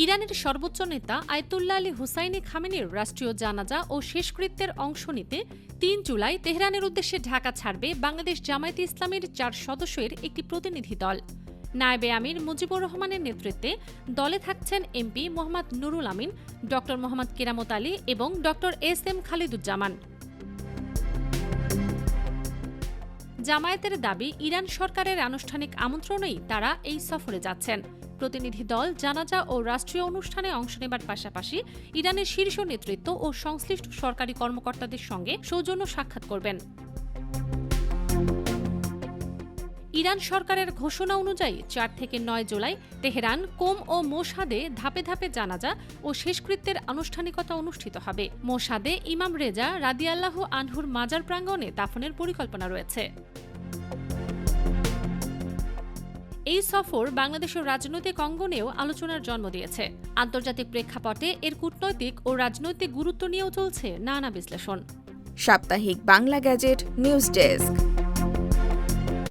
ইরানের সর্বোচ্চ নেতা আয়াতুল্লাহ আলী হুসাইনি খামেনির রাষ্ট্রীয় জানাজা ও শেষকৃত্যের অংশ নিতে ৩ জুলাই তেহরানের উদ্দেশ্যে ঢাকা ছাড়বে বাংলাদেশ জামায়াতে ইসলামীর ৪ সদস্যের একটি প্রতিনিধি দল। নায়েবে আমির মুজিবুর রহমানের নেতৃত্বে দলে থাকছেন এমপি মোহাম্মদ নুরুল আমিন, ড মোহাম্মদ কেরামত আলী এবং ড এস.এম. খালিদুজ্জামান। জামায়াতের দাবি, ইরান সরকারের আনুষ্ঠানিক আমন্ত্রণেই তারা এই সফরে যাচ্ছেন। প্রতিনিধি দল জানাজা ও রাষ্ট্রীয় অনুষ্ঠানে অংশ নেবার পাশাপাশি ইরানের শীর্ষ নেতৃত্ব ও সংশ্লিষ্ট সরকারি কর্মকর্তাদের সঙ্গে সৌজন্য সাক্ষাৎ করবেন। ইরান সরকারের ঘোষণা অনুযায়ী ৪ থেকে ৯ জুলাই তেহরান, কোম ও মোশাদে ধাপে ধাপে জানাজা ও শেষকৃত্যের আনুষ্ঠানিকতা অনুষ্ঠিত হবে। মোশাদে ইমাম রেজা রাদিয়াল্লাহু আনহুর মাজার প্রাঙ্গণে দাফনের পরিকল্পনা রয়েছে। এই সফর বাংলাদেশের রাজনৈতিক অঙ্গনেও আলোচনার জন্ম দিয়েছে। আন্তর্জাতিক প্রেক্ষাপটে এর কূটনৈতিক ও রাজনৈতিক গুরুত্ব নিয়েও চলছে নানা বিশ্লেষণ। সাপ্তাহিক বাংলা গ্যাজেট নিউজ ডেস্ক।